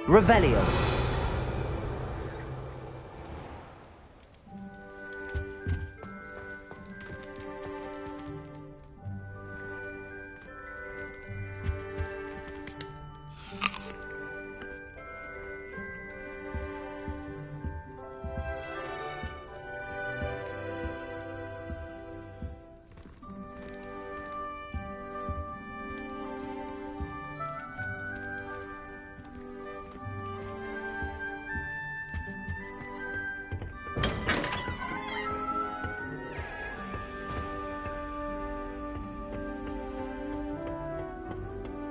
Revelio.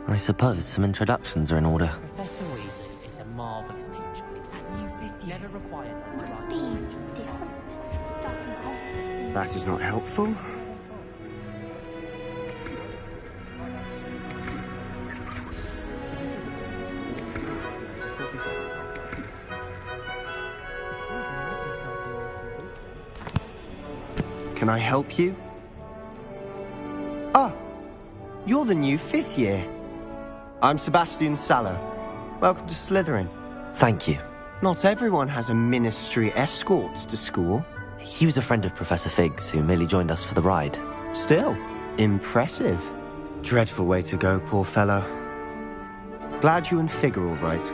I suppose some introductions are in order. Professor Weasley is a marvellous teacher. It's that new fifth year. Never requires us to Must write be lectures. different. Starting off. That is not helpful. Can I help you? Ah, you're the new fifth year. I'm Sebastian Sallow. Welcome to Slytherin. Thank you. Not everyone has a ministry escort to school. He was a friend of Professor Fig's who merely joined us for the ride. Still, impressive. Dreadful way to go, poor fellow. Glad you and Fig are all right.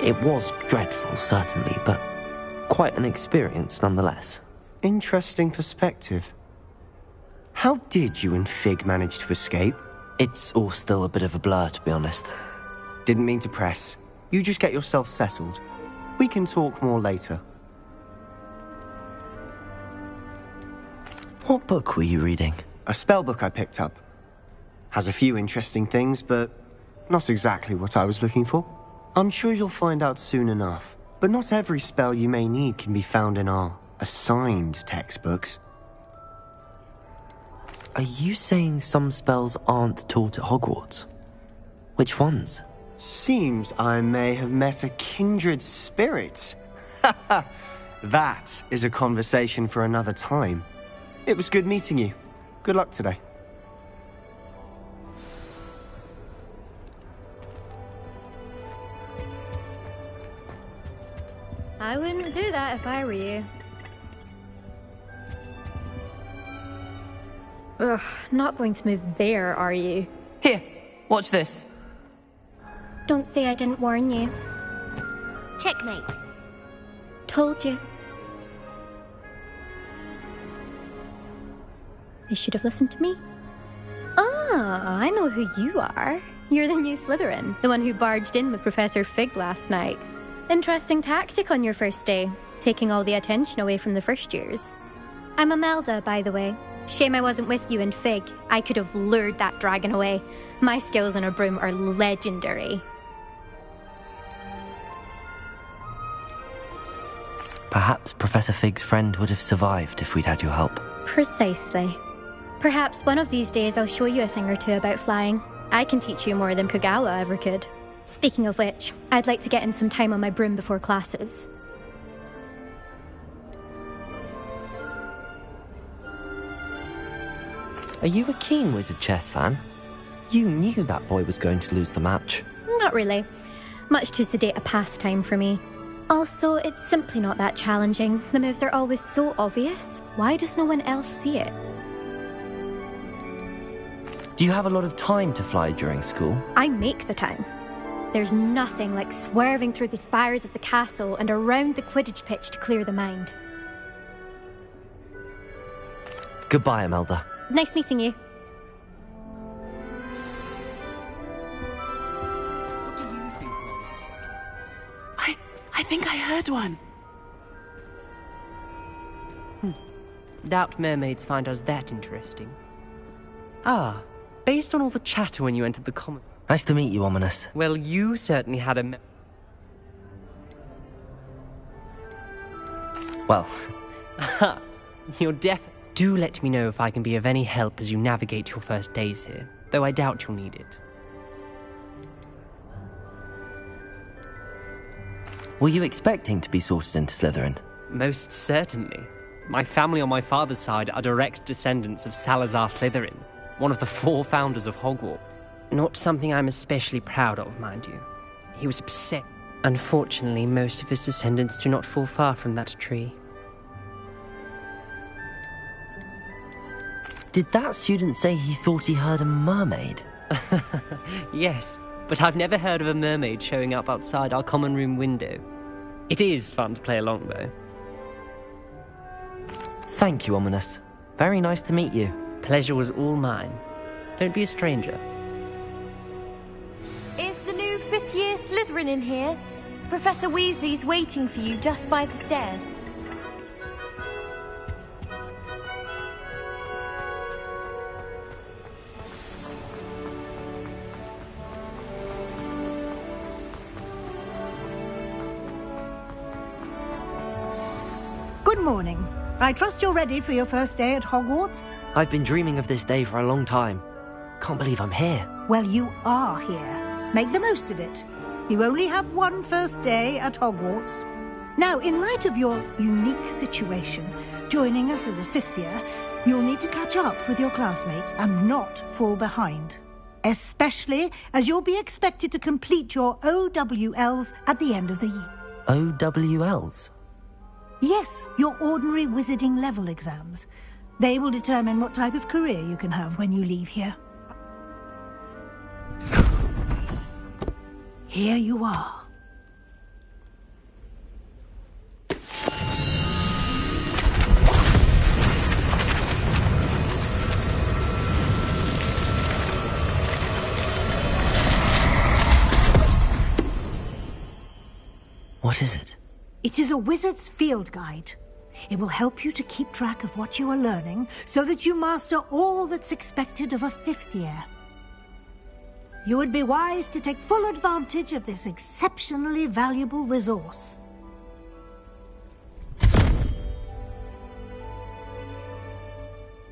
It was dreadful, certainly, but quite an experience nonetheless. Interesting perspective. How did you and Fig manage to escape? It's all still a bit of a blur, to be honest. Didn't mean to press. You just get yourself settled. We can talk more later. What book were you reading? A spell book I picked up. Has a few interesting things, but not exactly what I was looking for. I'm sure you'll find out soon enough. But not every spell you may need can be found in our assigned textbooks. Are you saying some spells aren't taught at Hogwarts? Which ones? Seems I may have met a kindred spirit. That is a conversation for another time. It was good meeting you. Good luck today. I wouldn't do that if I were you. Ugh, not going to move there, are you? Here, watch this. Don't say I didn't warn you. Checkmate. Told you. They should have listened to me. Ah, I know who you are. You're the new Slytherin, the one who barged in with Professor Fig last night. Interesting tactic on your first day, taking all the attention away from the first years. I'm Imelda, by the way. Shame I wasn't with you and Fig. I could have lured that dragon away. My skills on a broom are legendary. Perhaps Professor Fig's friend would have survived if we'd had your help. Precisely. Perhaps one of these days I'll show you a thing or two about flying. I can teach you more than Kogawa ever could. Speaking of which, I'd like to get in some time on my broom before classes. Are you a keen Wizard chess fan? You knew that boy was going to lose the match. Not really. Much too sedate a pastime for me. Also, it's simply not that challenging. The moves are always so obvious. Why does no one else see it? Do you have a lot of time to fly during school? I make the time. There's nothing like swerving through the spires of the castle and around the Quidditch pitch to clear the mind. Goodbye, Imelda. Nice meeting you. What do you think, Mom? I think I heard one. Doubt mermaids find us that interesting. Ah, based on all the chatter when you entered the common... Nice to meet you, Ominous. Well, you certainly had a... Well, You're deaf. Do let me know if I can be of any help as you navigate your first days here, though I doubt you'll need it. were you expecting to be sorted into Slytherin? Most certainly. My family on my father's side are direct descendants of Salazar Slytherin, one of the 4 founders of Hogwarts. Not something I'm especially proud of, mind you. He was upset. Unfortunately, most of his descendants do not fall far from that tree. Did that student say he thought he heard a mermaid? Yes, but I've never heard of a mermaid showing up outside our common room window. It is fun to play along, though. Thank you, Ominous. Very nice to meet you. Pleasure was all mine. Don't be a stranger. Is the new fifth-year Slytherin in here? Professor Weasley's waiting for you just by the stairs. Good morning. I trust you're ready for your first day at Hogwarts? I've been dreaming of this day for a long time. Can't believe I'm here. Well, you are here. Make the most of it. You only have one first day at Hogwarts. Now, in light of your unique situation, joining us as a fifth year, you'll need to catch up with your classmates and not fall behind. Especially as you'll be expected to complete your OWLs at the end of the year. OWLs? Yes, your ordinary wizarding level exams. They will determine what type of career you can have when you leave here. Here you are. What is it? It is a wizard's field guide. It will help you to keep track of what you are learning so that you master all that's expected of a fifth year. You would be wise to take full advantage of this exceptionally valuable resource.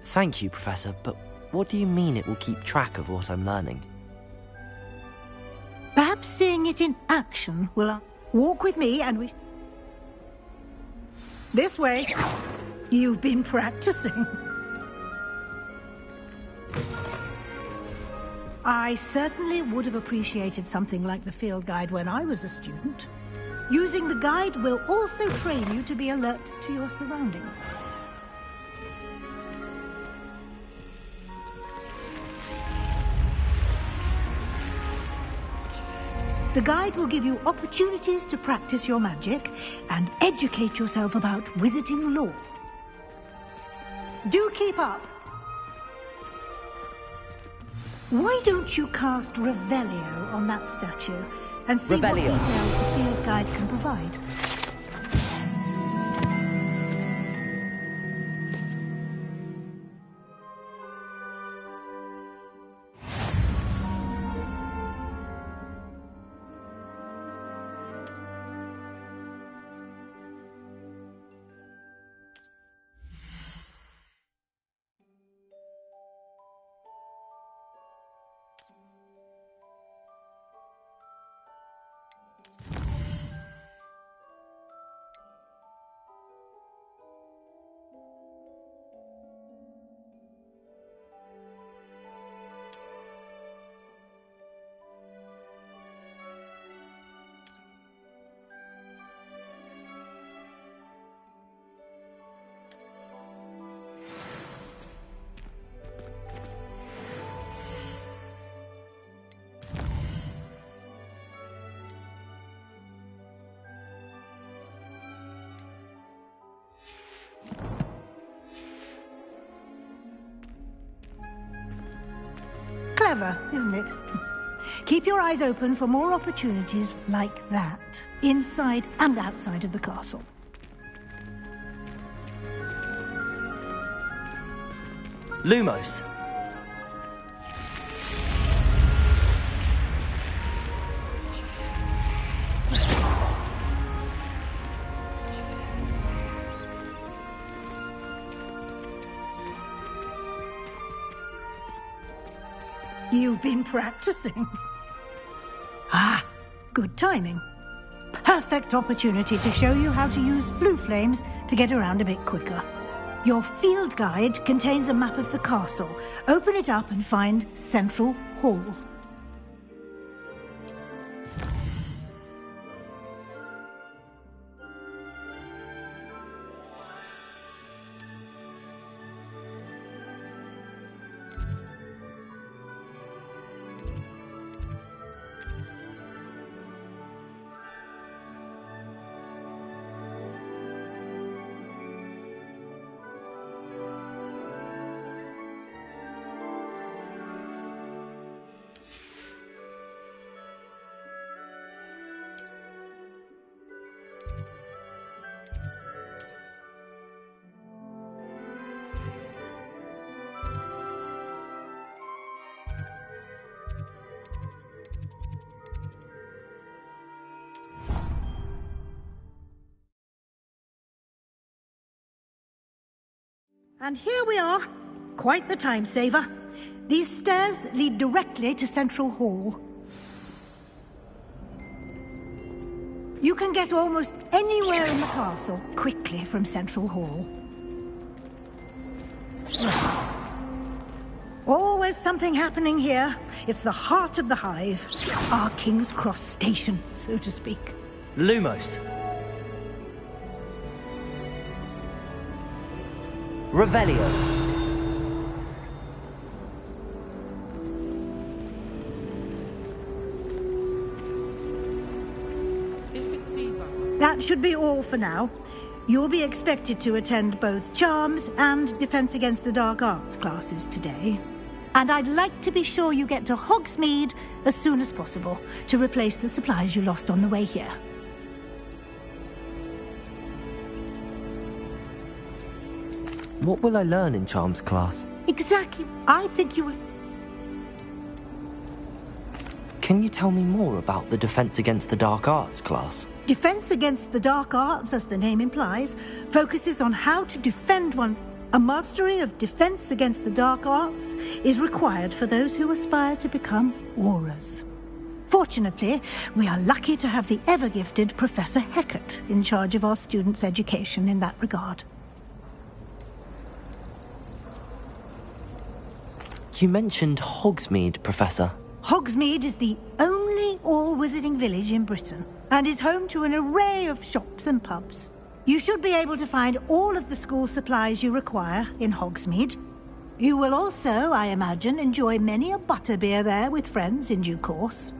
Thank you, Professor, but what do you mean it will keep track of what I'm learning? Perhaps seeing it in action will... Walk with me and we... This way. You've been practicing. I certainly would have appreciated something like the field guide when I was a student. Using the guide will also train you to be alert to your surroundings. The guide will give you opportunities to practice your magic and educate yourself about wizarding lore. Do keep up. Why don't you cast Revelio on that statue and see what details the field guide can provide? Clever, isn't it? Keep your eyes open for more opportunities like that, inside and outside of the castle. Lumos! You've been practicing. Ah, good timing. Perfect opportunity to show you how to use blue flames to get around a bit quicker. Your field guide contains a map of the castle. Open it up and find Central Hall. And here we are. Quite the time saver. These stairs lead directly to Central Hall. You can get almost anywhere in the castle quickly from Central Hall. Always something happening here. It's the heart of the hive. Our King's Cross station, so to speak. Lumos. Revelio. That should be all for now. You'll be expected to attend both Charms and Defense Against the Dark Arts classes today. And I'd like to be sure you get to Hogsmeade as soon as possible to replace the supplies you lost on the way here. What will I learn in Charms class? Exactly. I think you will... Can you tell me more about the Defense Against the Dark Arts class? Defense Against the Dark Arts, as the name implies, focuses on how to defend one's... A mastery of Defense Against the Dark Arts is required for those who aspire to become Aurors. Fortunately, we are lucky to have the ever-gifted Professor Hecat in charge of our students' education in that regard. You mentioned Hogsmeade, Professor. Hogsmeade is the only all-wizarding village in Britain and is home to an array of shops and pubs. You should be able to find all of the school supplies you require in Hogsmeade. You will also, I imagine, enjoy many a butterbeer there with friends in due course.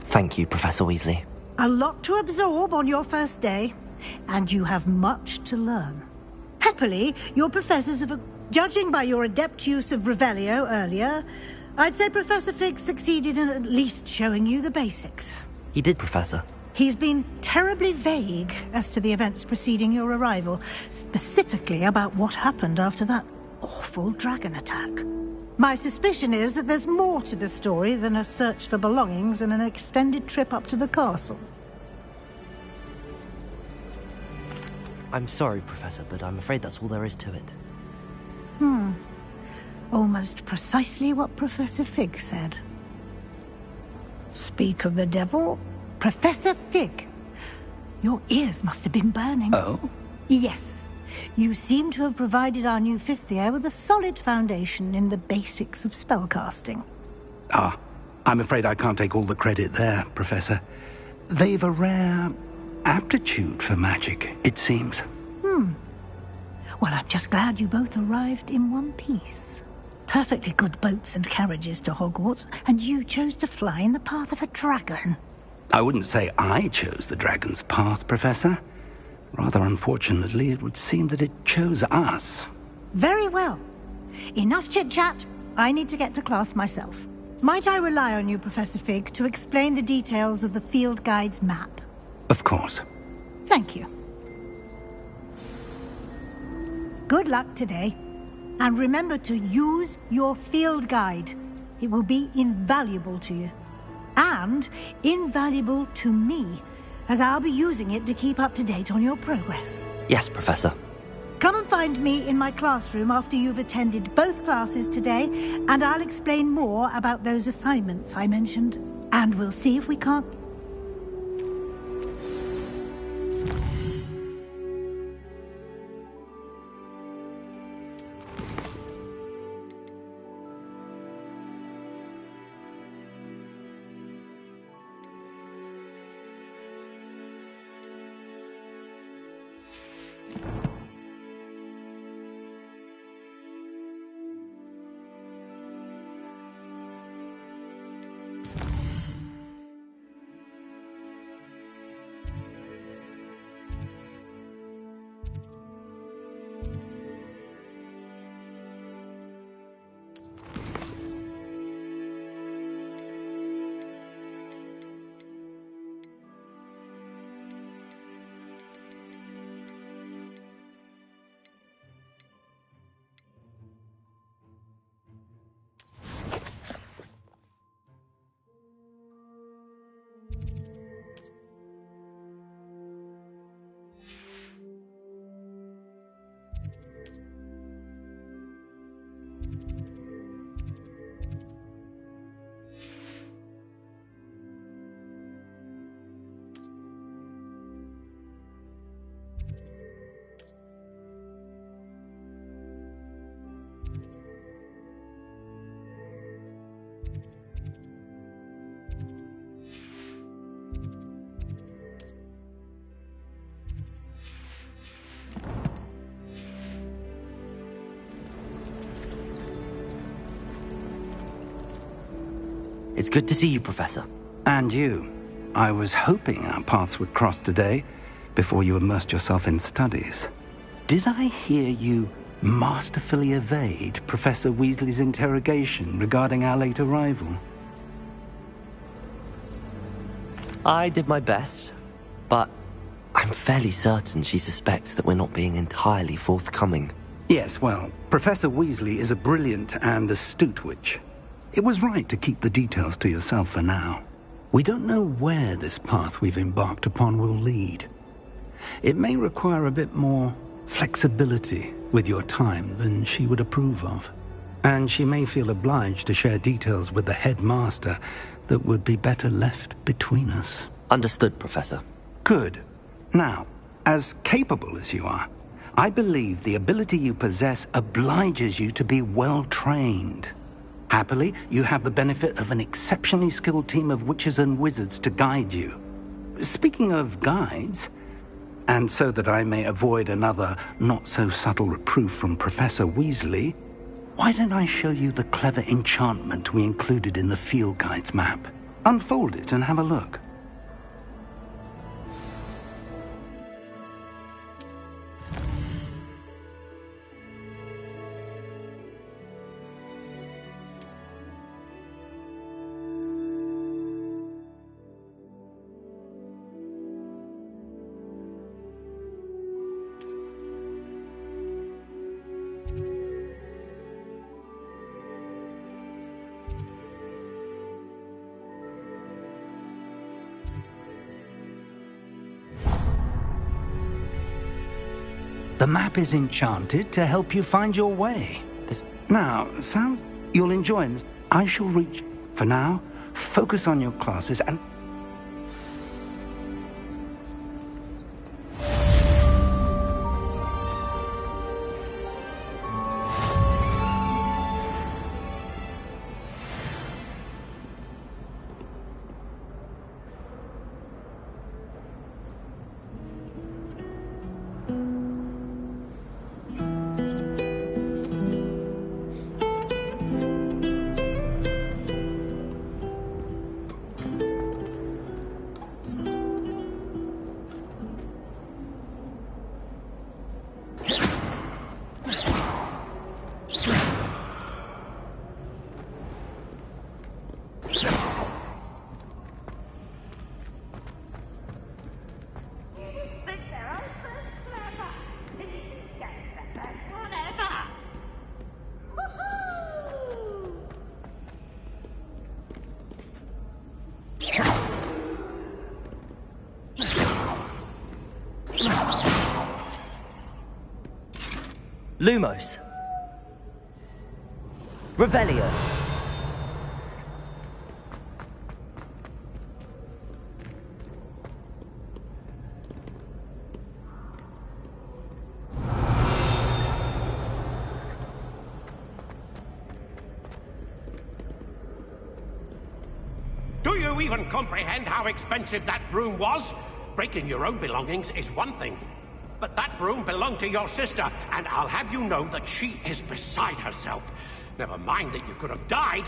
Thank you, Professor Weasley. A lot to absorb on your first day, and you have much to learn. Happily, your professors have... Judging by your adept use of Revelio earlier, I'd say Professor Fig succeeded in at least showing you the basics. He did, Professor. He's been terribly vague as to the events preceding your arrival, specifically about what happened after that awful dragon attack. My suspicion is that there's more to the story than a search for belongings and an extended trip up to the castle. I'm sorry, Professor, but I'm afraid that's all there is to it. Almost precisely what Professor Fig said. Speak of the devil, Professor Fig. Your ears must have been burning. Oh? Yes. You seem to have provided our new fifth year with a solid foundation in the basics of spellcasting. Ah, I'm afraid I can't take all the credit there, Professor. They've a rare aptitude for magic, it seems. Well, I'm just glad you both arrived in one piece. Perfectly good boats and carriages to Hogwarts, and you chose to fly in the path of a dragon. I wouldn't say I chose the dragon's path, Professor. Rather unfortunately, it would seem that it chose us. Very well. Enough chit-chat. I need to get to class myself. Might I rely on you, Professor Fig, to explain the details of the field guide's map? Of course. Thank you. Good luck today. And remember to use your field guide. It will be invaluable to you. And invaluable to me, as I'll be using it to keep up to date on your progress. Yes, Professor. Come and find me in my classroom after you've attended both classes today, and I'll explain more about those assignments I mentioned. And we'll see if we can't... It's good to see you, Professor. And you. I was hoping our paths would cross today, before you immersed yourself in studies. Did I hear you masterfully evade Professor Weasley's interrogation regarding our late arrival? I did my best, but I'm fairly certain she suspects that we're not being entirely forthcoming. Yes, well, Professor Weasley is a brilliant and astute witch. It was right to keep the details to yourself for now. We don't know where this path we've embarked upon will lead. It may require a bit more flexibility with your time than she would approve of. And she may feel obliged to share details with the headmaster that would be better left between us. Understood, Professor. Good. Now, as capable as you are, I believe the ability you possess obliges you to be well-trained. Happily, you have the benefit of an exceptionally skilled team of witches and wizards to guide you. Speaking of guides, and so that I may avoid another not-so-subtle reproof from Professor Weasley, why don't I show you the clever enchantment we included in the field guide's map? Unfold it and have a look. The map is enchanted to help you find your way. Now, sounds you'll enjoy this. I shall reach. For now, focus on your classes and... Lumos. Revelio. Do you even comprehend how expensive that broom was? Breaking your own belongings is one thing, but that broom belonged to your sister, and I'll have you know that she is beside herself. Never mind that you could have died.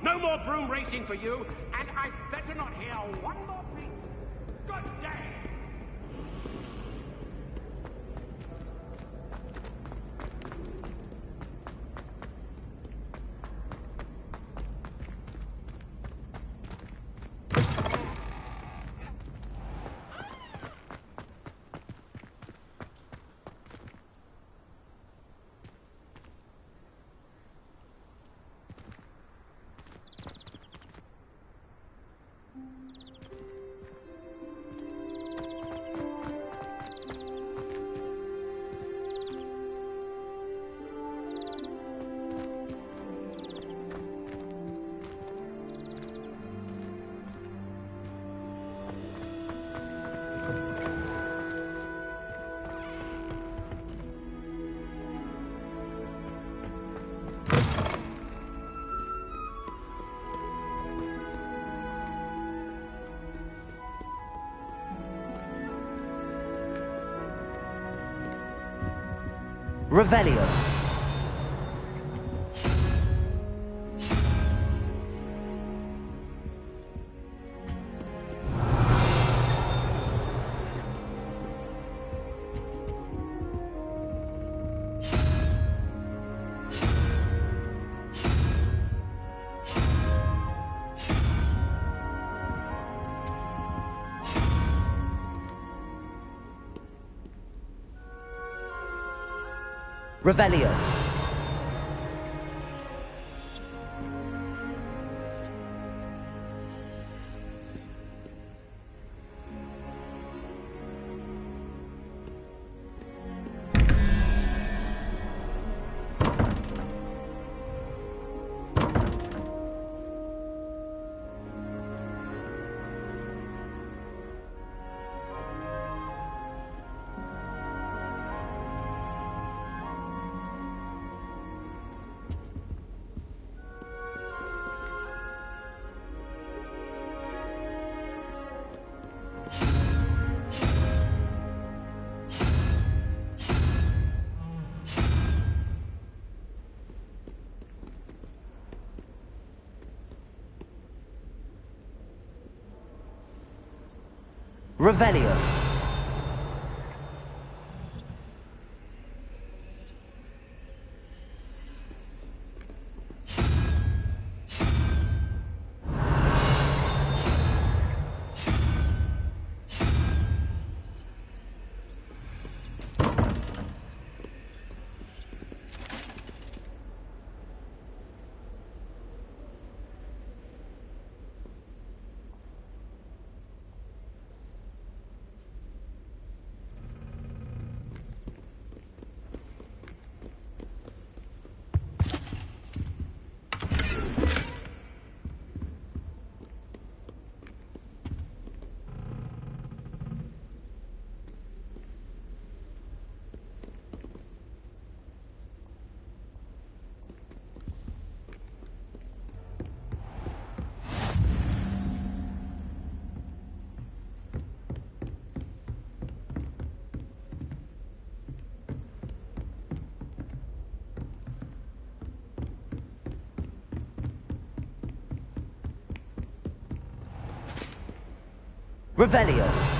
No more broom racing for you, and I'd better not hear one more thing. Good day. Revelio. Revelio. Revelio. Revelio.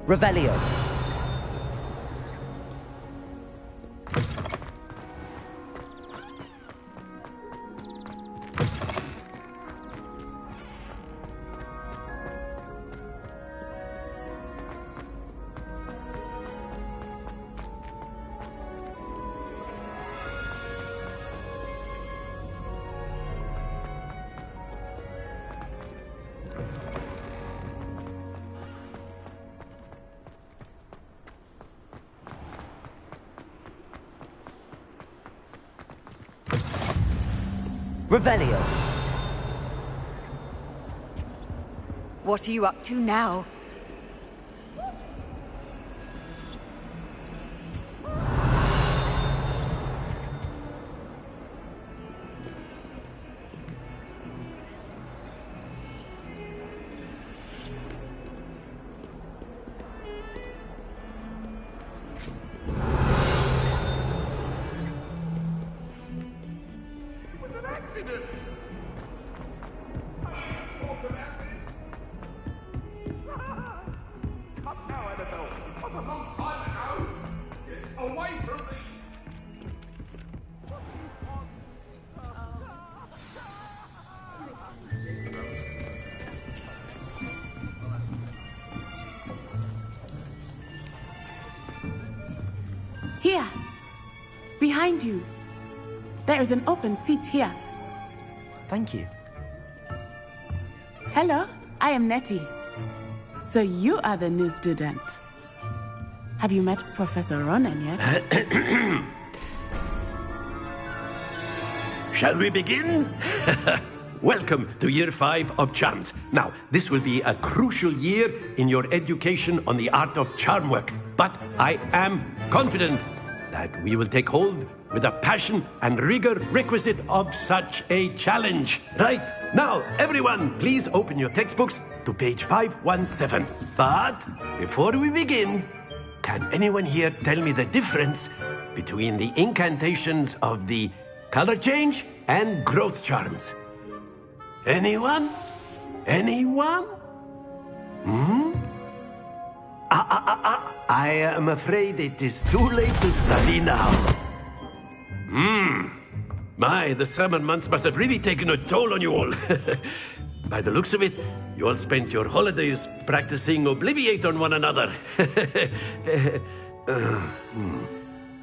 Revelio. Revelio. What are you up to now? Here. Behind you. There is an open seat here. Thank you. Hello, I am Nettie. So you are the new student. Have you met Professor Ronan yet? Shall we begin? Welcome to Year 5 of Charms. Now, this will be a crucial year in your education on the art of charm work. But I am confident that we will take hold with the passion and rigor requisite of such a challenge. Right, now, everyone, please open your textbooks to page 517. But before we begin, can anyone here tell me the difference between the incantations of the color change and growth charms? Anyone? Anyone? I am afraid it is too late to study now. My, the summer months must have really taken a toll on you all. By the looks of it, you all spent your holidays practicing Obliviate on one another.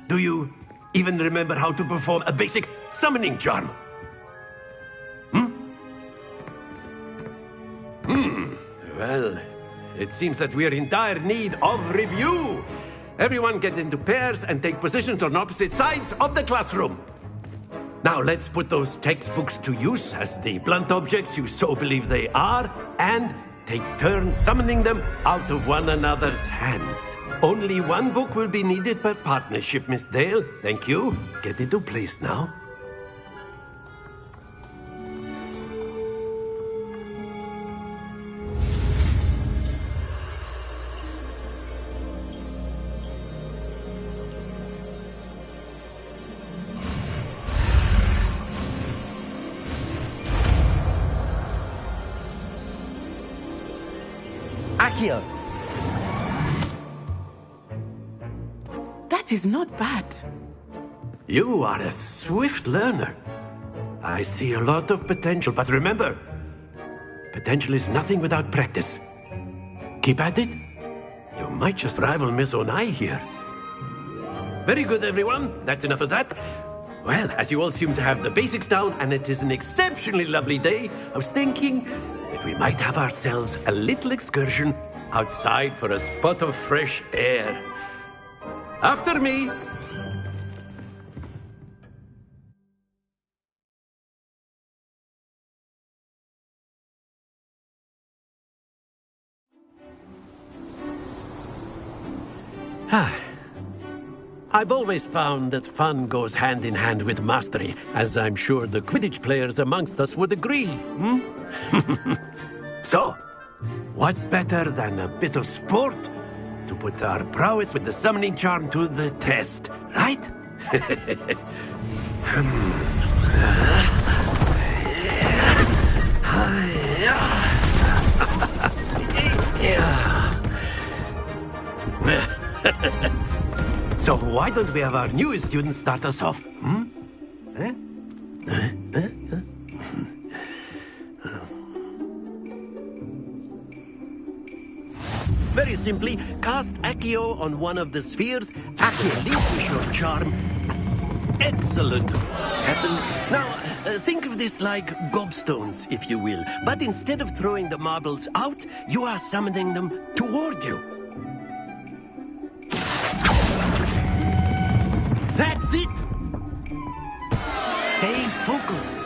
Do you even remember how to perform a basic summoning charm? Well, it seems that we are in dire need of review. Everyone get into pairs and take positions on opposite sides of the classroom. Now let's put those textbooks to use as the blunt objects you so believe they are, and take turns summoning them out of one another's hands. Only one book will be needed per partnership, Miss Dale. Thank you. Get into place now. Accio! That is not bad. You are a swift learner. I see a lot of potential, but remember, potential is nothing without practice. Keep at it. You might just rival Miss Onai here. Very good, everyone. That's enough of that. Well, as you all seem to have the basics down, and it is an exceptionally lovely day, I was thinking that we might have ourselves a little excursion outside for a spot of fresh air. After me. I've always found that fun goes hand in hand with mastery, as I'm sure the Quidditch players amongst us would agree. So, what better than a bit of sport to put our prowess with the summoning charm to the test, right? So why don't we have our newest student start us off? Very simply, cast Accio on one of the spheres. Accio leaves your charm. Excellent. Happened. Now, think of this like gobstones, if you will. But instead of throwing the marbles out, you are summoning them toward you. That's it! Stay focused.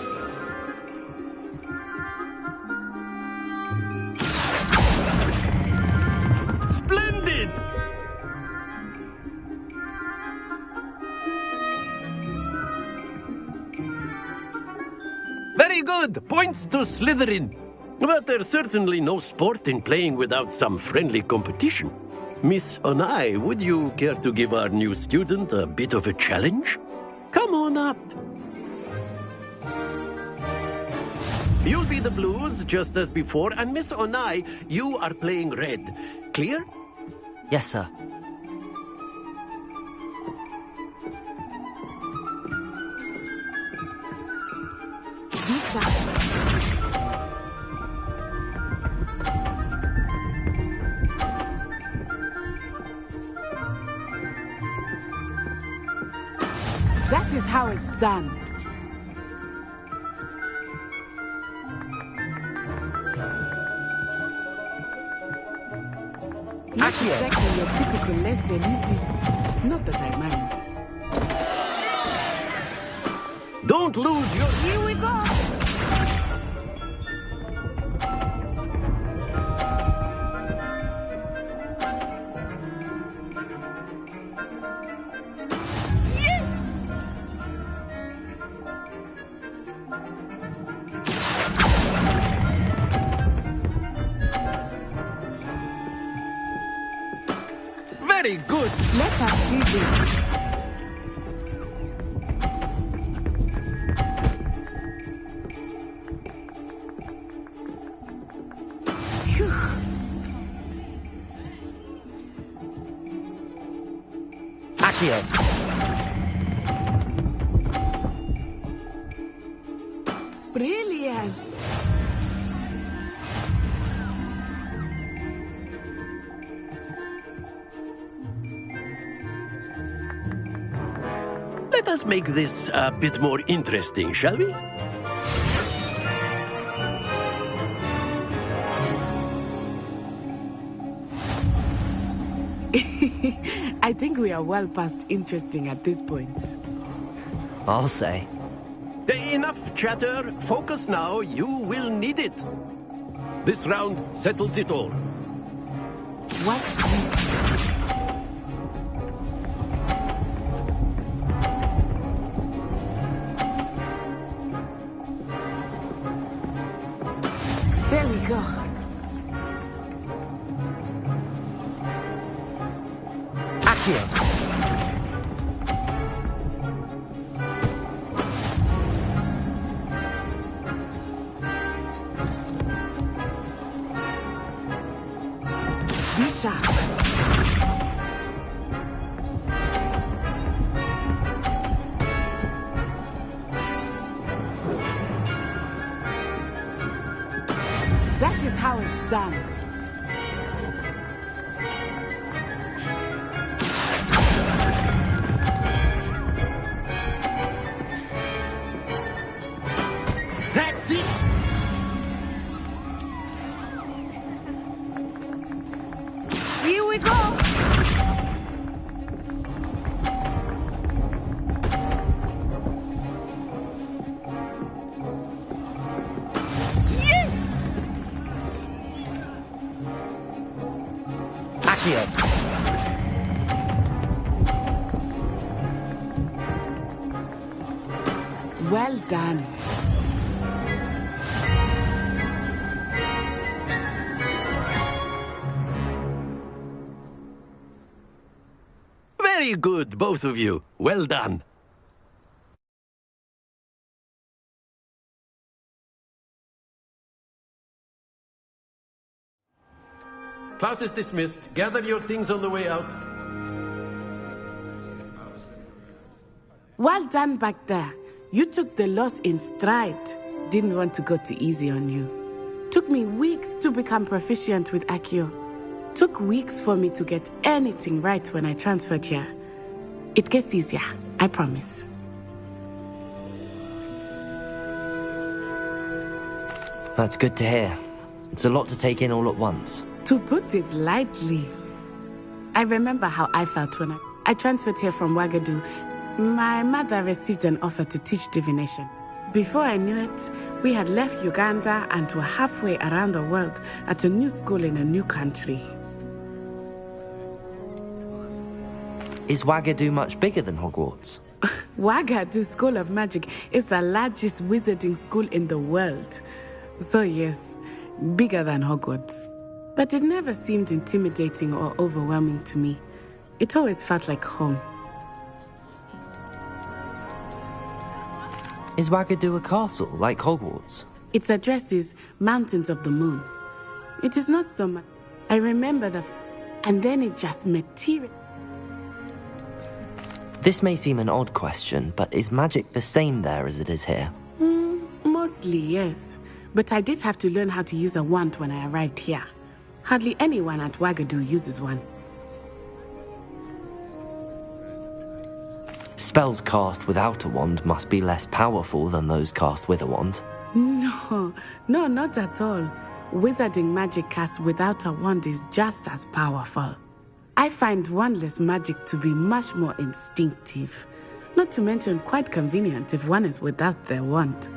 Splendid! Very good! Points to Slytherin. But there's certainly no sport in playing without some friendly competition. Miss Onai, would you care to give our new student a bit of a challenge? Come on up. You'll be the blues, just as before, and Miss Onai, you are playing red. Clear? Yes, sir. Lisa. is how it's done. Not exactly your typical lesson, is it? Not that I mind. Don't lose your... Here we go! Very good. Let us see this. Phew. Accio. Brilliant. Let us make this a bit more interesting, shall we? I think we are well past interesting at this point. I'll say. Enough chatter. Focus now. You will need it. This round settles it all. Watch this. There we go. Accio. Be sharp. That is how it's done. That's it. Here we go. Accio. Well done. Very good, both of you. Well done. Class is dismissed. Gather your things on the way out. Well done back there. You took the loss in stride. Didn't want to go too easy on you. Took me weeks to become proficient with Accio. Took weeks for me to get anything right when I transferred here. It gets easier, I promise. That's good to hear. It's a lot to take in all at once. To put it lightly, I remember how I felt when I transferred here from Ouagadougou. My mother received an offer to teach divination. Before I knew it, we had left Uganda and were halfway around the world at a new school in a new country. Is Ouagadougou much bigger than Hogwarts? Ouagadougou School of Magic is the largest wizarding school in the world. So yes, bigger than Hogwarts. But it never seemed intimidating or overwhelming to me. It always felt like home. Is Ouagadougou a castle, like Hogwarts? Its address is Mountains of the Moon. It is not so much. I remember and then it just materialized. This may seem an odd question, but is magic the same there as it is here? Mostly, yes. But I did have to learn how to use a wand when I arrived here. Hardly anyone at Ouagadougou uses one. Spells cast without a wand must be less powerful than those cast with a wand. No, not at all. Wizarding magic cast without a wand is just as powerful. I find wandless magic to be much more instinctive. Not to mention quite convenient if one is without their wand.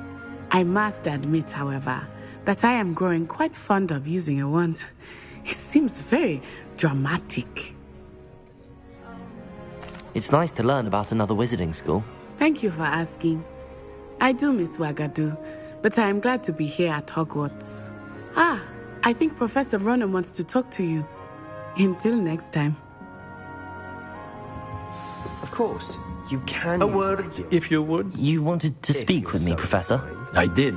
I must admit, however, that I am growing quite fond of using a wand. It seems very dramatic. It's nice to learn about another wizarding school. Thank you for asking. I do miss Wagadu, but I am glad to be here at Hogwarts. I think Professor Ronan wants to talk to you. Until next time. Of course, you can. A word, if you would. You wanted to speak with me, Professor? I did.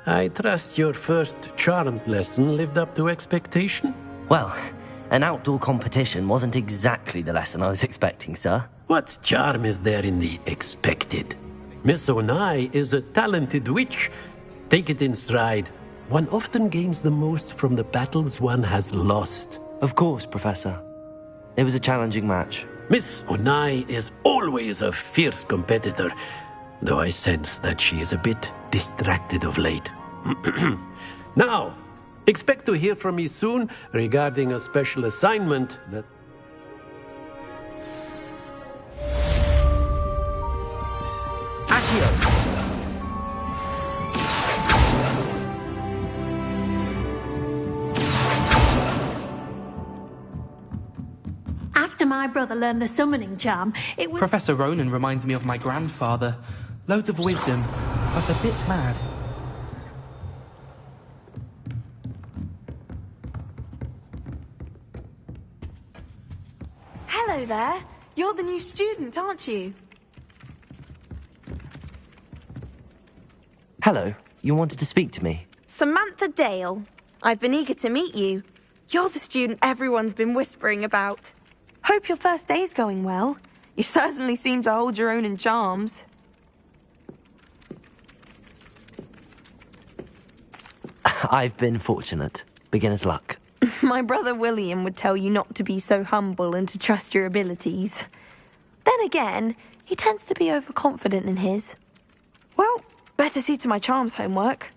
I trust your first charms lesson lived up to expectation? Well, an outdoor competition wasn't exactly the lesson I was expecting, sir. What charm is there in the expected? Miss Onai is a talented witch. Take it in stride. One often gains the most from the battles one has lost. Of course, Professor. It was a challenging match. Miss Onai is always a fierce competitor, though I sense that she is a bit distracted of late. Now, expect to hear from me soon regarding a special assignment that... After my brother learned the summoning charm, it was... Professor Ronan reminds me of my grandfather. Loads of wisdom, but a bit mad. Hello there. You're the new student, aren't you? Hello. You wanted to speak to me? Samantha Dale. I've been eager to meet you. You're the student everyone's been whispering about. Hope your first day's going well. You certainly seem to hold your own in charms. I've been fortunate. Beginner's luck. My brother William would tell you not to be so humble and to trust your abilities. Then again, he tends to be overconfident in his. Well, better see to my charms homework.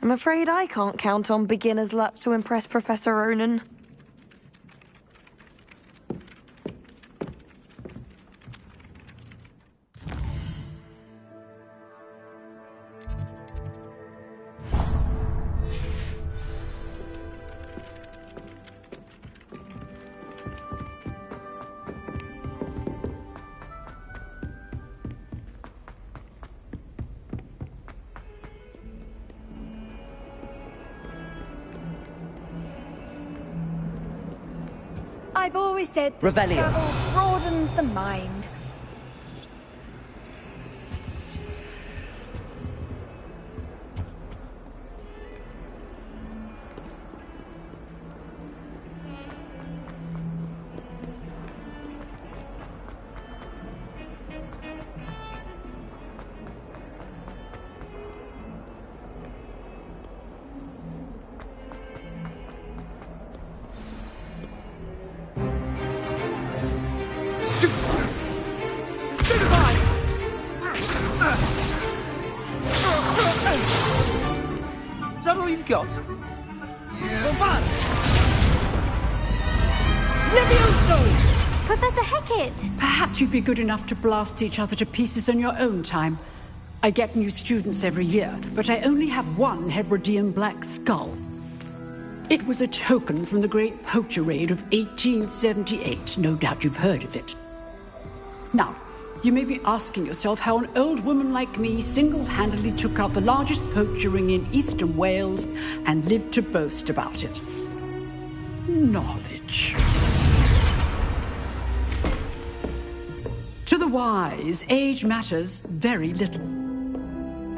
I'm afraid I can't count on beginner's luck to impress Professor Ronan. I've always said that Revelio. travel broadens the mind. Is that all you've got? Levioso! Professor Hecat! Perhaps you'd be good enough to blast each other to pieces on your own time. I get new students every year, but I only have one Hebridean black skull. It was a token from the Great Poacher Raid of 1878. No doubt you've heard of it. Now, you may be asking yourself how an old woman like me single-handedly took out the largest poacher ring in eastern Wales and lived to boast about it. Knowledge. To the wise, age matters very little.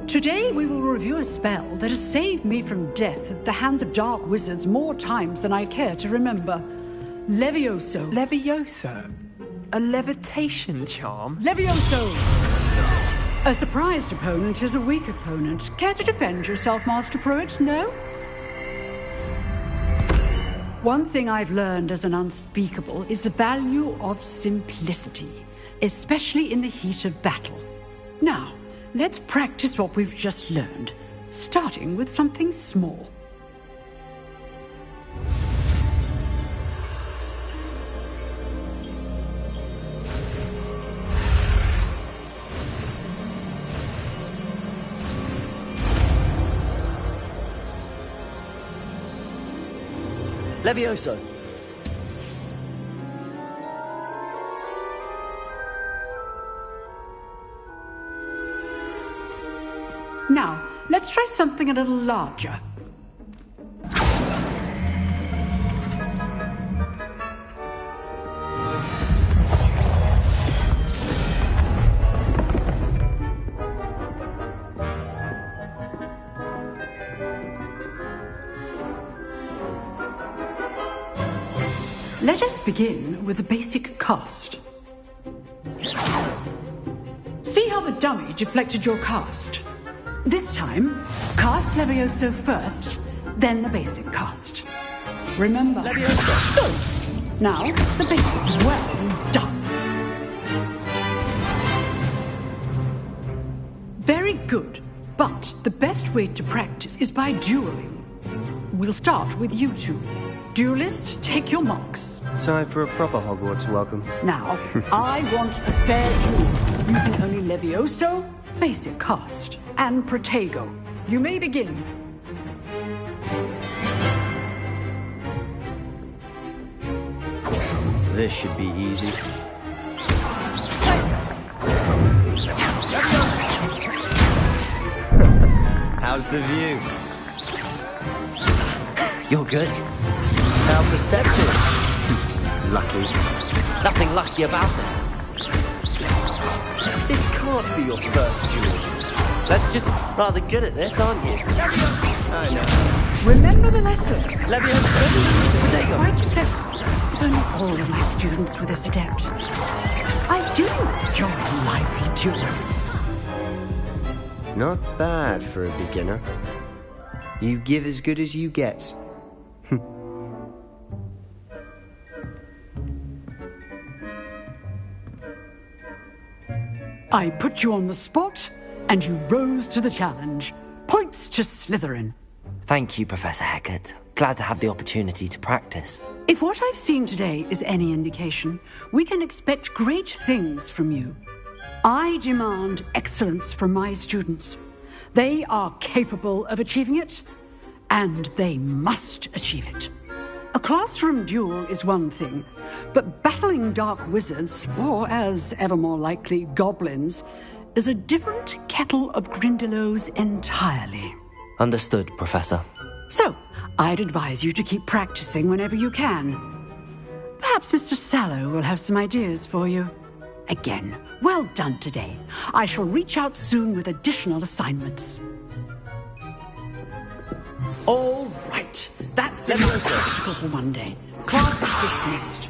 Today we will review a spell that has saved me from death at the hands of dark wizards more times than I care to remember. Levioso. Levioso? A levitation charm? Levioso! A surprised opponent is a weak opponent. Care to defend yourself, Master Pruitt? No? One thing I've learned as an unspeakable is the value of simplicity. especially in the heat of battle. Now, let's practice what we've just learned, starting with something small. Levioso! Now, let's try something a little larger. Let us begin with the basic cast. See how the dummy deflected your cast? This time, cast Levioso first, then the basic cast. Remember... Levioso! Good. Now, the basic. Well done. Very good. But the best way to practice is by dueling. We'll start with you two. Duelists, take your marks. Time for a proper Hogwarts welcome. Now, I want a fair duel, using only Levioso, basic cast, and Protego. You may begin. This should be easy. How's the view? You're good. How perceptive. Lucky. Nothing lucky about it. This can't be your first duel. That's just rather good at this, aren't you? I know. Remember the lesson. Levioso! They're quite effective. If only all of my students were this adept. I do enjoy lively dueling. Not bad for a beginner. You give as good as you get. I put you on the spot, and you rose to the challenge. Points to Slytherin. Thank you, Professor Hecat. Glad to have the opportunity to practice. If what I've seen today is any indication, we can expect great things from you. I demand excellence from my students. They are capable of achieving it, and they must achieve it. A classroom duel is one thing, but battling dark wizards, or as ever more likely, goblins, is a different kettle of Grindylows entirely. Understood, Professor. So, I'd advise you to keep practicing whenever you can. Perhaps Mr. Sallow will have some ideas for you. Again, well done today. I shall reach out soon with additional assignments. All right. That's enough spectacle for one day. Class is dismissed.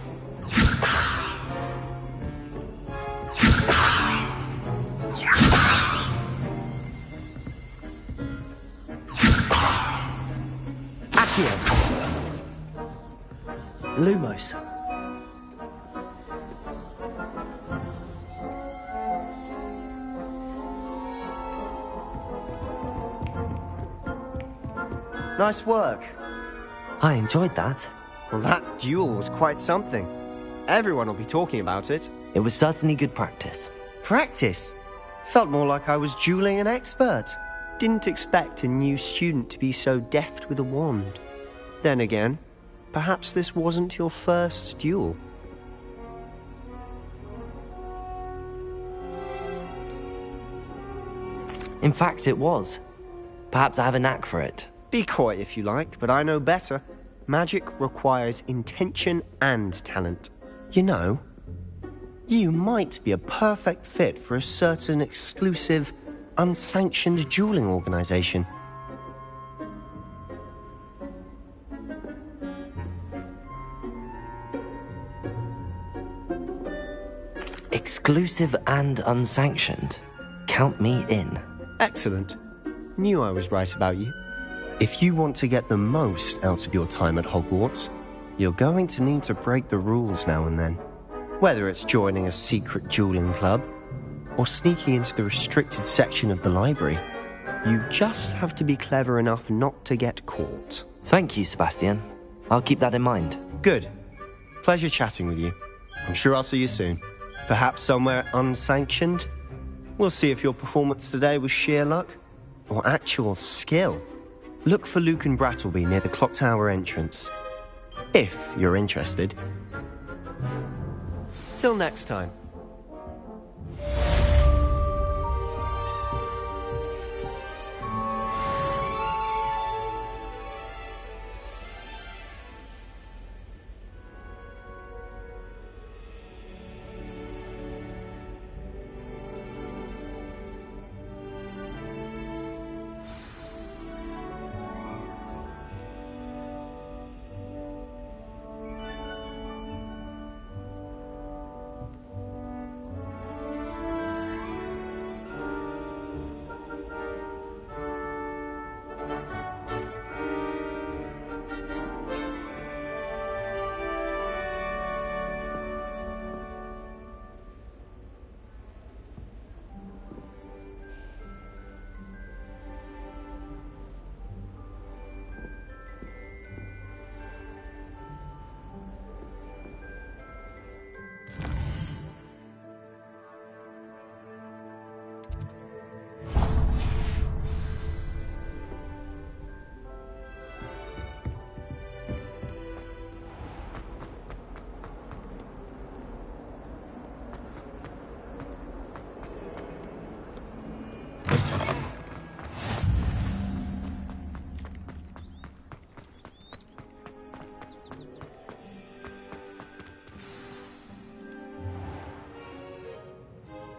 Accio. Lumos. Nice work. I enjoyed that. Well, that duel was quite something. Everyone will be talking about it. It was certainly good practice. Practice? Felt more like I was dueling an expert. Didn't expect a new student to be so deft with a wand. Then again, perhaps this wasn't your first duel. In fact, it was. Perhaps I have a knack for it. Be coy if you like, but I know better. Magic requires intention and talent. You know, you might be a perfect fit for a certain exclusive, unsanctioned dueling organization. Exclusive and unsanctioned. Count me in. Excellent. Knew I was right about you. If you want to get the most out of your time at Hogwarts, you're going to need to break the rules now and then. Whether it's joining a secret dueling club or sneaking into the restricted section of the library, you just have to be clever enough not to get caught. Thank you, Sebastian. I'll keep that in mind. Good. Pleasure chatting with you. I'm sure I'll see you soon. Perhaps somewhere unsanctioned? We'll see if your performance today was sheer luck or actual skill. Look for Luke and Brattleby near the clock tower entrance, if you're interested. Till next time.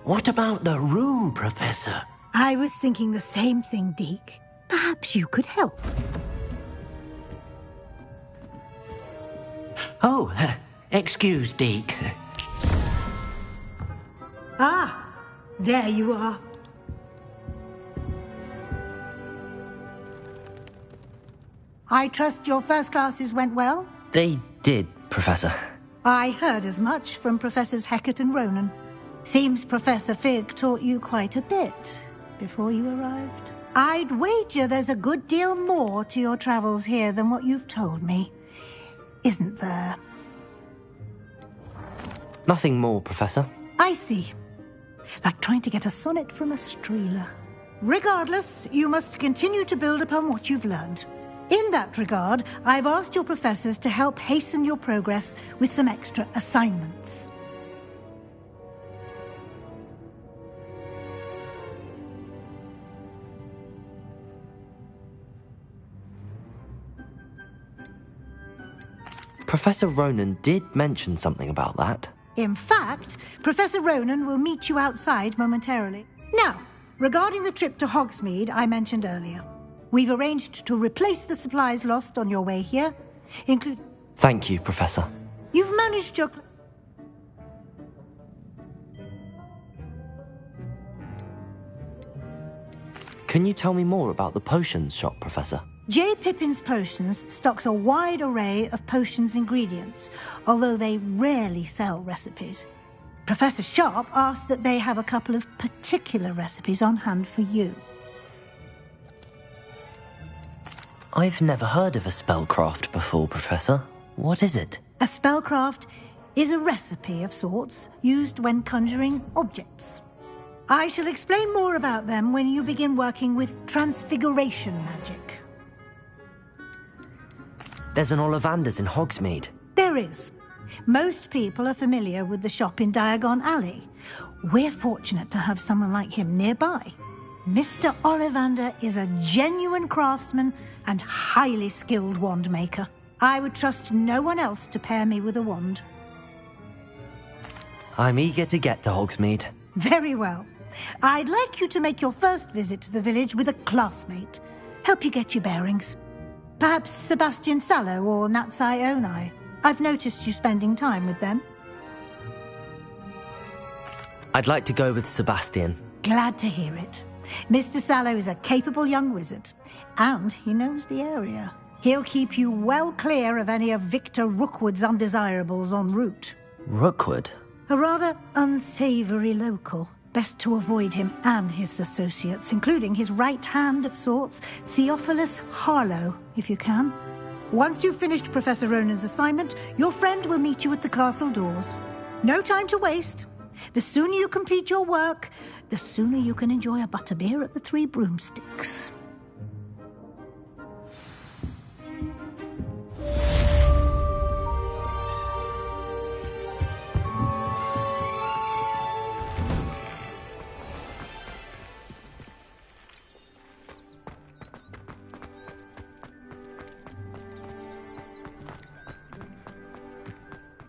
What about the room, Professor? I was thinking the same thing, Deke. Perhaps you could help. Oh, excuse, Deke. Ah, there you are. I trust your first classes went well? They did, Professor. I heard as much from Professors Hecat and Ronan. Seems Professor Fig taught you quite a bit before you arrived. I'd wager there's a good deal more to your travels here than what you've told me. Isn't there? Nothing more, Professor. I see. Like trying to get a sonnet from a streeler. Regardless, you must continue to build upon what you've learned. In that regard, I've asked your professors to help hasten your progress with some extra assignments. Professor Ronan did mention something about that. In fact, Professor Ronan will meet you outside momentarily. Now, regarding the trip to Hogsmeade I mentioned earlier, we've arranged to replace the supplies lost on your way here, including... Thank you, Professor. You've managed your... Can you tell me more about the potions shop, Professor? J. Pippin's Potions stocks a wide array of potions ingredients, although they rarely sell recipes. Professor Sharp asked that they have a couple of particular recipes on hand for you. I've never heard of a spellcraft before, Professor. What is it? A spellcraft is a recipe of sorts used when conjuring objects. I shall explain more about them when you begin working with transfiguration magic. There's an Ollivanders in Hogsmeade. There is. Most people are familiar with the shop in Diagon Alley. We're fortunate to have someone like him nearby. Mr. Ollivander is a genuine craftsman and highly skilled wand maker. I would trust no one else to pair me with a wand. I'm eager to get to Hogsmeade. Very well. I'd like you to make your first visit to the village with a classmate. Help you get your bearings. Perhaps Sebastian Sallow or Natsai Onai. I've noticed you spending time with them. I'd like to go with Sebastian. Glad to hear it. Mr. Sallow is a capable young wizard, and he knows the area. He'll keep you well clear of any of Victor Rookwood's undesirables en route. Rookwood? A rather unsavoury local. Best to avoid him and his associates, including his right hand of sorts, Theophilus Harlow, if you can. Once you've finished Professor Ronan's assignment, your friend will meet you at the castle doors. No time to waste. The sooner you complete your work, the sooner you can enjoy a butterbeer at the Three Broomsticks.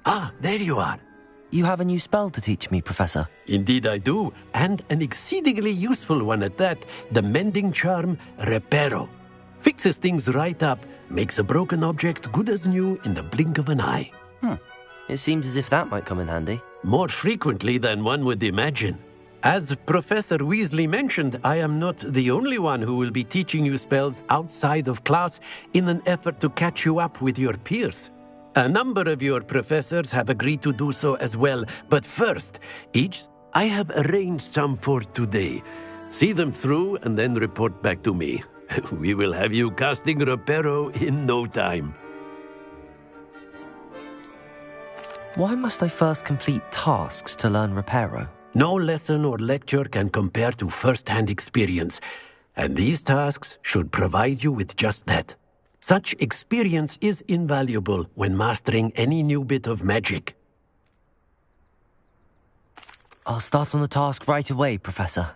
Ah, there you are. You have a new spell to teach me, Professor. Indeed I do, and an exceedingly useful one at that. The mending charm, Reparo. Fixes things right up, makes a broken object good as new in the blink of an eye. It seems as if that might come in handy. More frequently than one would imagine. As Professor Weasley mentioned, I am not the only one who will be teaching you spells outside of class in an effort to catch you up with your peers. A number of your professors have agreed to do so as well, but first, I have arranged some for today. See them through and then report back to me. We will have you casting Reparo in no time. Why must I first complete tasks to learn Reparo? No lesson or lecture can compare to first-hand experience, and these tasks should provide you with just that. Such experience is invaluable when mastering any new bit of magic. I'll start on the task right away, Professor.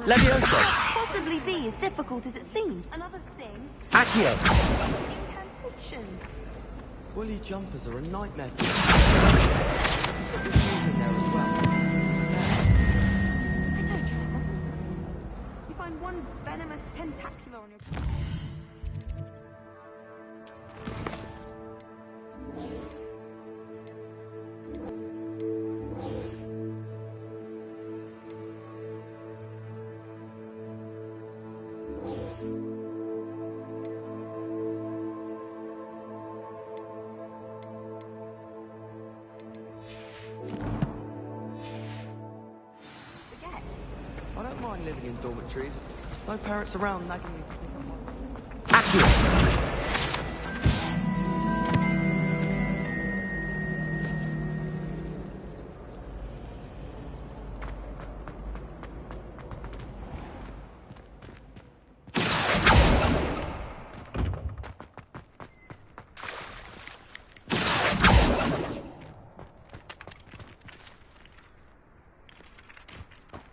Levioso. Possibly be as difficult as it seems. Another sings. Accio. Incantations. Woolly jumpers are a nightmare. There's news in there as well. I don't trust them. You find one venomous tentacular on your... I don't mind living in dormitories. No parents around nagging me to pick up my...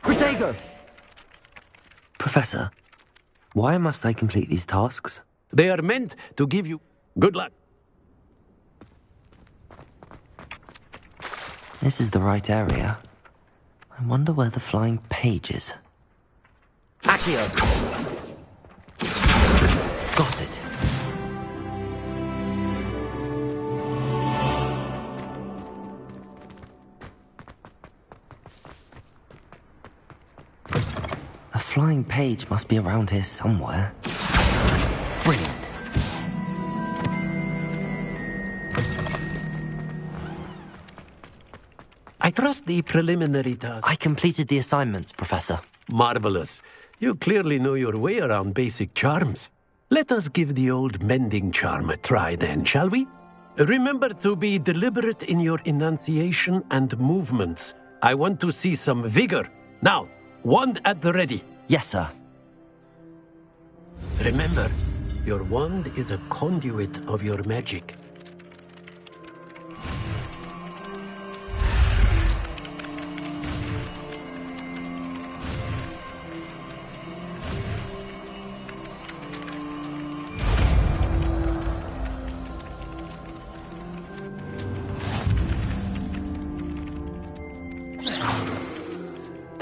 Protego! Professor, why must I complete these tasks? They are meant to give you good luck. This is the right area. I wonder where the flying page is. Accio! Got it. A flying page must be around here somewhere. Brilliant. I trust the preliminary task. I completed the assignments, Professor. Marvelous. You clearly know your way around basic charms. Let us give the old mending charm a try then, shall we? Remember to be deliberate in your enunciation and movements. I want to see some vigor. Now, wand at the ready. Yes, sir. Remember, your wand is a conduit of your magic.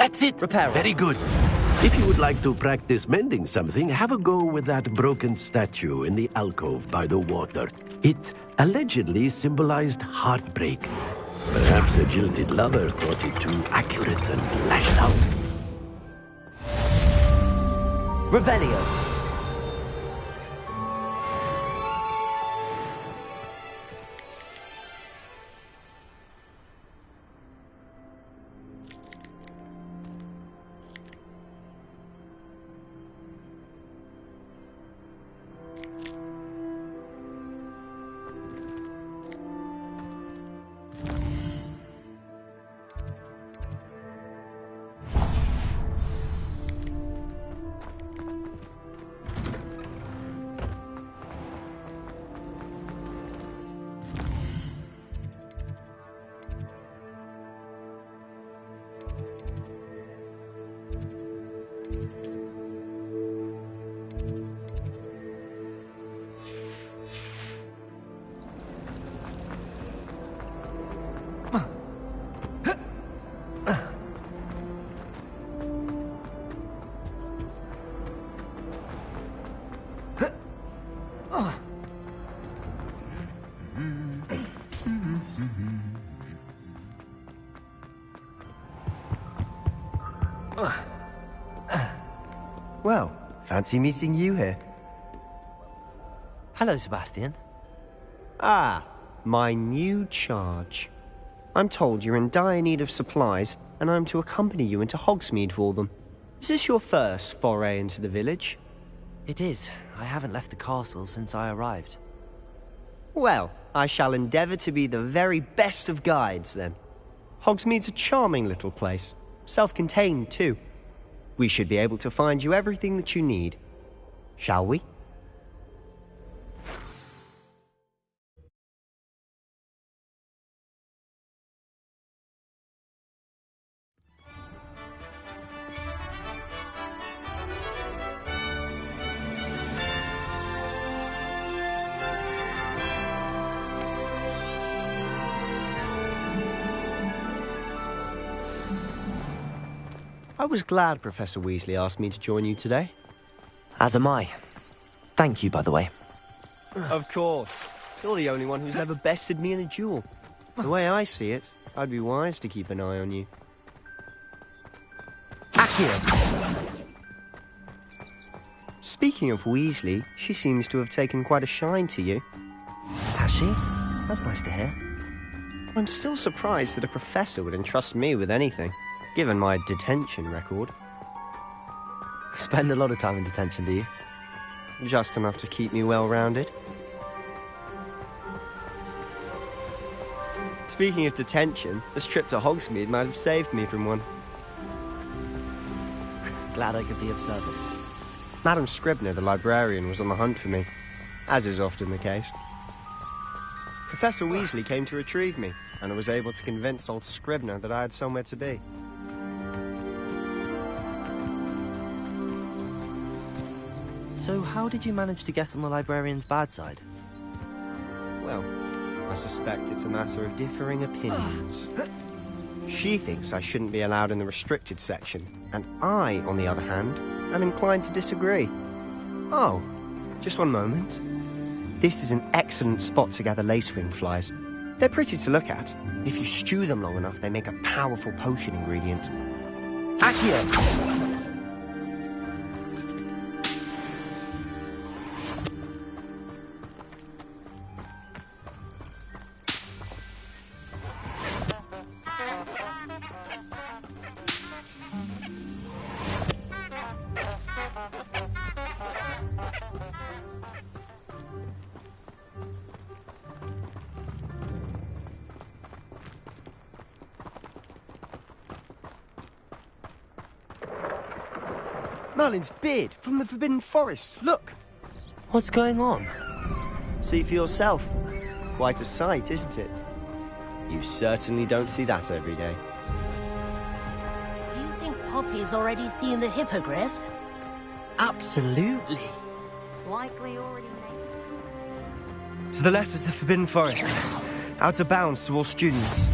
That's it. Repair it. Very good. If you would like to practice mending something, have a go with that broken statue in the alcove by the water. It allegedly symbolized heartbreak. Perhaps a jilted lover thought it too accurate and lashed out. Revelio. Well, fancy meeting you here. Hello, Sebastian. Ah, my new charge. I'm told you're in dire need of supplies, and I'm to accompany you into Hogsmeade for them. Is this your first foray into the village? It is. I haven't left the castle since I arrived. Well, I shall endeavour to be the very best of guides, then. Hogsmeade's a charming little place. Self-contained, too. We should be able to find you everything that you need. Shall we? I was glad Professor Weasley asked me to join you today. As am I. Thank you, by the way. Of course. You're the only one who's ever bested me in a duel. The way I see it, I'd be wise to keep an eye on you. Accio! Speaking of Weasley, she seems to have taken quite a shine to you. Has she? That's nice to hear. I'm still surprised that a professor would entrust me with anything, given my detention record. Spend a lot of time in detention, do you? Just enough to keep me well-rounded. Speaking of detention, this trip to Hogsmeade might have saved me from one. Glad I could be of service. Madam Scribner, the librarian, was on the hunt for me, as is often the case. Professor Weasley came to retrieve me, and I was able to convince old Scribner that I had somewhere to be. So how did you manage to get on the librarian's bad side? Well, I suspect it's a matter of differing opinions. She thinks I shouldn't be allowed in the restricted section, and I, on the other hand, am inclined to disagree. Oh, just one moment. This is an excellent spot to gather lacewing flies. They're pretty to look at. If you stew them long enough, they make a powerful potion ingredient. Accio! Merlin's beard from the Forbidden Forest. Look! What's going on? See for yourself. Quite a sight, isn't it? You certainly don't see that every day. Do you think Poppy's already seen the hippogriffs? Absolutely. Likely already made. To the left is the Forbidden Forest. Out of bounds to all students.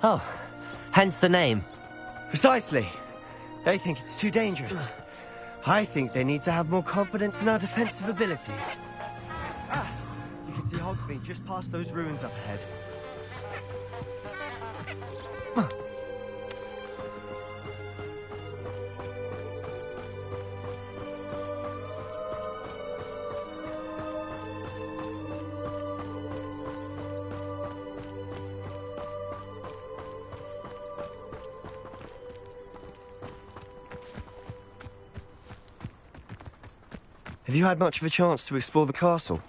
Oh, hence the name. Precisely. They think it's too dangerous. I think they need to have more confidence in our defensive abilities. You can see Hogsmeade just past those ruins up ahead. Have you had much of a chance to explore the castle?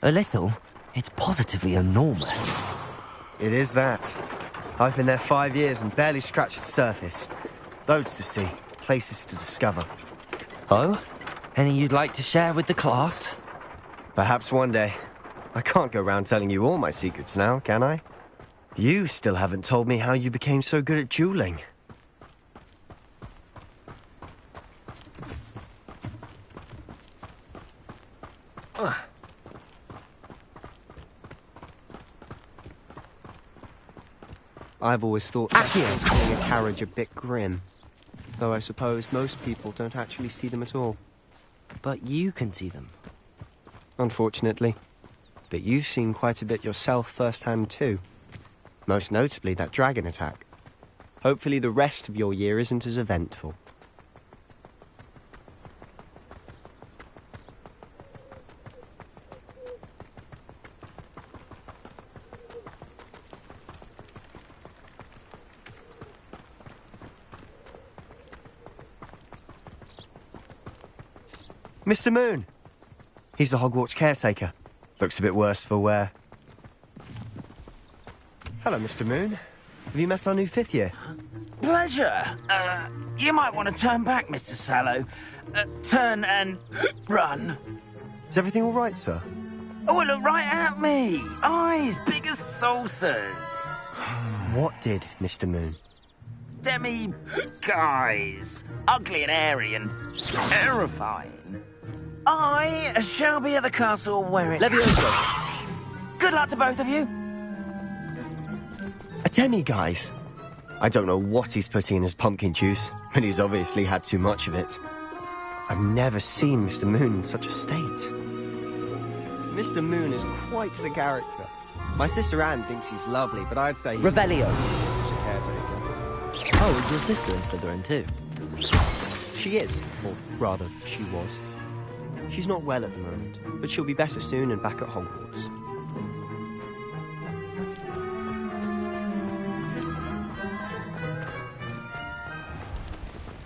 A little. It's positively enormous. It is that. I've been there 5 years and barely scratched the surface. Loads to see, places to discover. Oh? Any you'd like to share with the class? Perhaps one day. I can't go round telling you all my secrets now, can I? You still haven't told me how you became so good at dueling. I've always thought that being a carriage a bit grim. Though I suppose most people don't actually see them at all. But you can see them. Unfortunately. But you've seen quite a bit yourself firsthand too. Most notably that dragon attack. Hopefully the rest of your year isn't as eventful. Mr. Moon! He's the Hogwarts caretaker. Looks a bit worse for wear. Hello, Mr. Moon. Have you met our new 5th year? Pleasure. You might want to turn back, Mr. Sallow. Turn and run. Is everything all right, sir? Oh, look right at me. Eyes big as saucers. What did, Mr. Moon? Guys. Ugly and airy and terrifying. I shall be at the castle where it's... Levioso. Good luck to both of you. A demi-guise? I don't know what he's putting in his pumpkin juice, but he's obviously had too much of it. I've never seen Mr. Moon in such a state. Mr. Moon is quite the character. My sister Anne thinks he's lovely, but I'd say... Revelio. Such a caretaker. Oh, is your sister in Slytherin too? She is, or rather, she was. She's not well at the moment, but she'll be better soon and back at Hogwarts.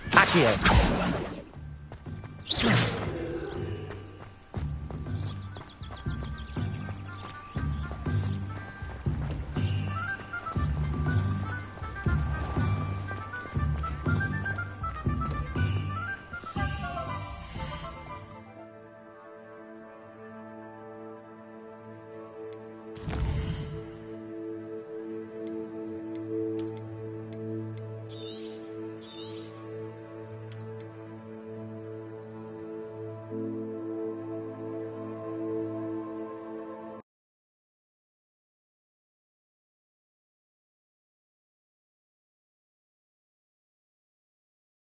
Accio.